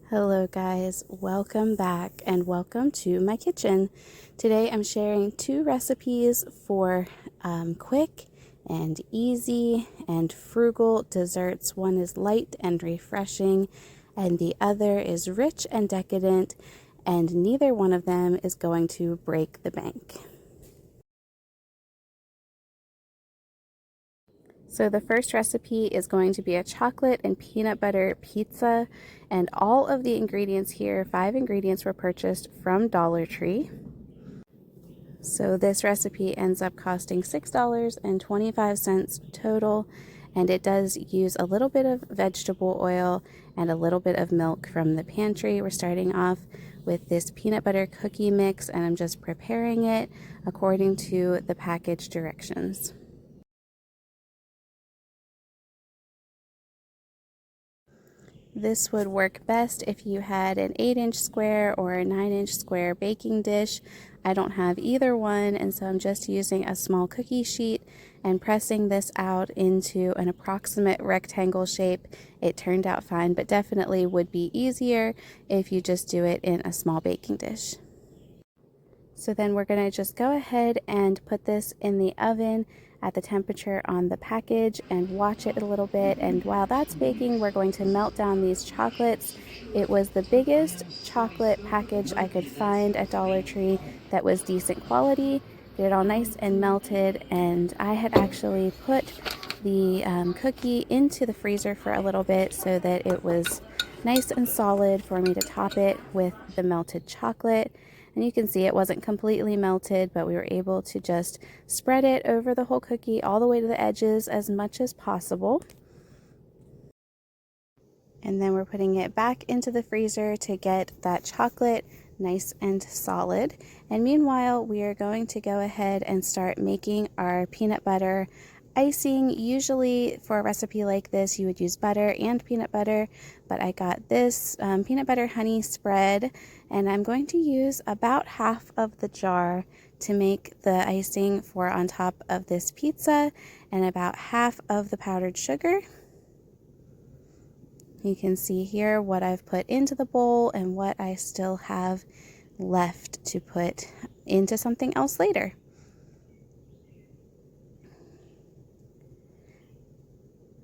Hello guys, welcome back and welcome to my kitchen. Today I'm sharing two recipes for quick and easy and frugal desserts. One is light and refreshing and the other is rich and decadent, and neither one of them is going to break the bank. So the first recipe is going to be a chocolate and peanut butter pizza, and all of the ingredients here, 5 ingredients, were purchased from Dollar Tree. So this recipe ends up costing $6.25 total, and it does use a little bit of vegetable oil and a little bit of milk from the pantry. We're starting off with this peanut butter cookie mix, and I'm just preparing it according to the package directions. This would work best if you had an 8-inch square or a 9-inch square baking dish. I don't have either one, and so I'm just using a small cookie sheet and pressing this out into an approximate rectangle shape. It turned out fine, but definitely would be easier if you just do it in a small baking dish. So then we're going to just go ahead and put this in the oven at the temperature on the package and watch it a little bit. And while that's baking, we're going to melt down these chocolates. It was the biggest chocolate package I could find at Dollar Tree that was decent quality. Get it all nice and melted, and I had actually put the cookie into the freezer for a little bit so that it was nice and solid for me to top it with the melted chocolate. And you can see it wasn't completely melted, but we were able to just spread it over the whole cookie all the way to the edges as much as possible. And then we're putting it back into the freezer to get that chocolate nice and solid. And meanwhile, we are going to go ahead and start making our peanut butter icing. Usually for a recipe like this, you would use butter and peanut butter, but I got this peanut butter honey spread, and I'm going to use about half of the jar to make the icing for on top of this pizza, and about half of the powdered sugar. You can see here what I've put into the bowl and what I still have left to put into something else later.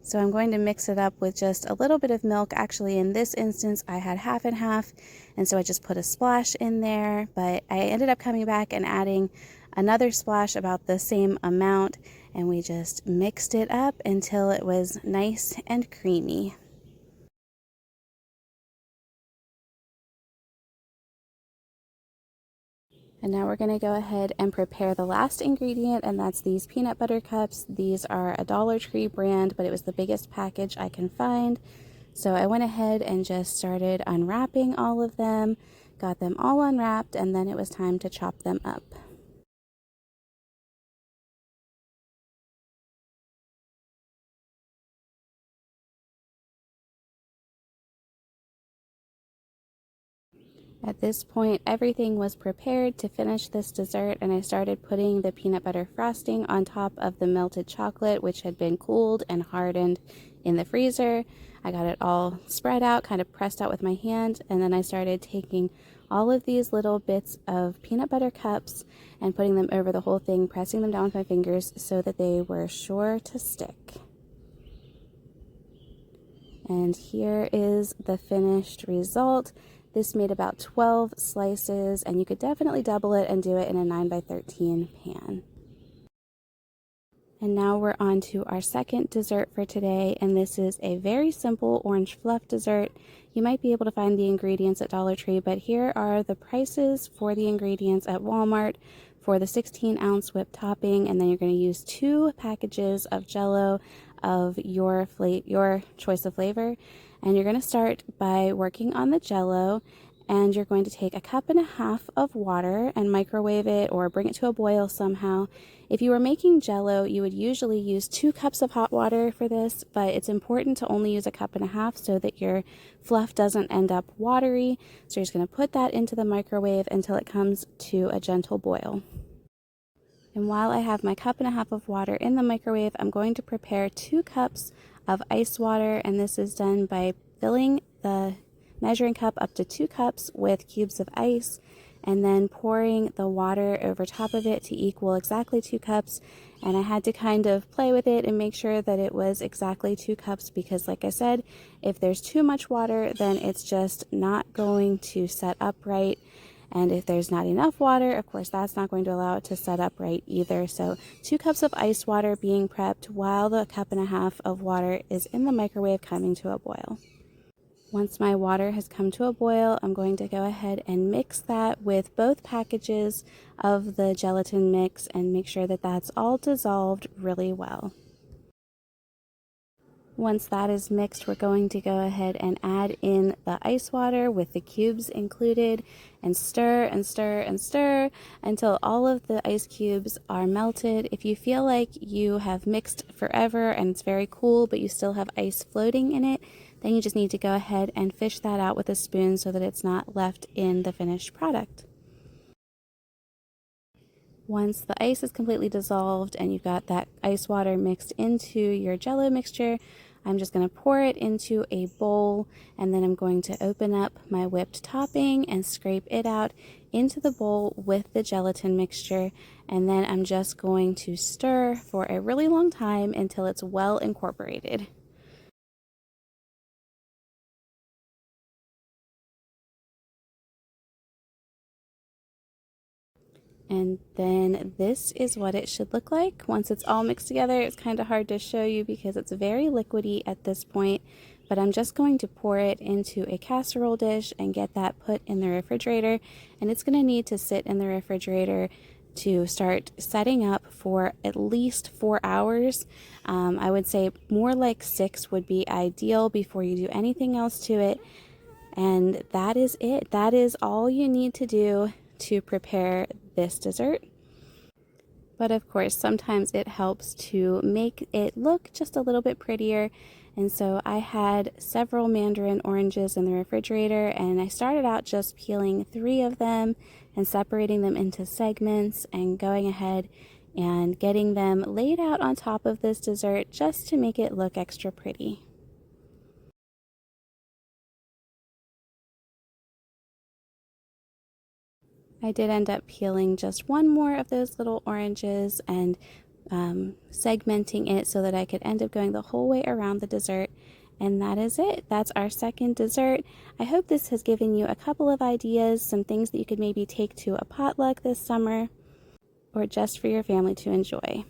So I'm going to mix it up with just a little bit of milk. Actually, in this instance, I had half and half, and so I just put a splash in there, but I ended up coming back and adding another splash about the same amount, and we just mixed it up until it was nice and creamy. And now we're going to go ahead and prepare the last ingredient, and that's these peanut butter cups. These are a Dollar Tree brand, but it was the biggest package I can find. So I went ahead and just started unwrapping all of them, got them all unwrapped, and then it was time to chop them up. At this point, everything was prepared to finish this dessert, and I started putting the peanut butter frosting on top of the melted chocolate, which had been cooled and hardened in the freezer. I got it all spread out, kind of pressed out with my hand, and then I started taking all of these little bits of peanut butter cups and putting them over the whole thing, pressing them down with my fingers so that they were sure to stick. And here is the finished result. This made about 12 slices, and you could definitely double it and do it in a 9x13 pan. And now we're on to our second dessert for today, and this is a very simple orange fluff dessert. You might be able to find the ingredients at Dollar Tree, but here are the prices for the ingredients at Walmart for the 16-ounce whipped topping, and then you're going to use 2 packages of Jell-O of your choice of flavor. And you're going to start by working on the Jell-O, and you're going to take a cup and a half of water and microwave it or bring it to a boil somehow. If you were making Jell-O, you would usually use 2 cups of hot water for this, but it's important to only use a cup and a half so that your fluff doesn't end up watery. So you're just going to put that into the microwave until it comes to a gentle boil. And while I have my cup and a half of water in the microwave, I'm going to prepare 2 cups of ice water, and this is done by filling the measuring cup up to 2 cups with cubes of ice, and then pouring the water over top of it to equal exactly 2 cups. And I had to kind of play with it and make sure that it was exactly 2 cups because, like I said, if there's too much water, then it's just not going to set up right. And if there's not enough water, of course, that's not going to allow it to set up right either. So 2 cups of ice water being prepped while the 1.5 cups of water is in the microwave coming to a boil. Once my water has come to a boil, I'm going to go ahead and mix that with both packages of the gelatin mix and make sure that that's all dissolved really well. Once that is mixed, we're going to go ahead and add in the ice water with the cubes included and stir and stir and stir until all of the ice cubes are melted. If you feel like you have mixed forever and it's very cool, but you still have ice floating in it, then you just need to go ahead and fish that out with a spoon so that it's not left in the finished product. Once the ice is completely dissolved and you've got that ice water mixed into your Jell-O mixture, I'm just going to pour it into a bowl, and then I'm going to open up my whipped topping and scrape it out into the bowl with the gelatin mixture, and then I'm just going to stir for a really long time until it's well incorporated. And then this is what it should look like once it's all mixed together. It's kind of hard to show you because it's very liquidy at this point, but I'm just going to pour it into a casserole dish and get that put in the refrigerator. And it's going to need to sit in the refrigerator to start setting up for at least 4 hours. I would say more like 6 would be ideal before you do anything else to it. And that is it. That is all you need to do to prepare this dessert. But of course, sometimes it helps to make it look just a little bit prettier. And so I had several mandarin oranges in the refrigerator, and I started out just peeling 3 of them and separating them into segments and going ahead and getting them laid out on top of this dessert just to make it look extra pretty. I did end up peeling just 1 more of those little oranges and segmenting it so that I could end up going the whole way around the dessert. And that is it. That's our second dessert. I hope this has given you a couple of ideas, some things that you could maybe take to a potluck this summer or just for your family to enjoy.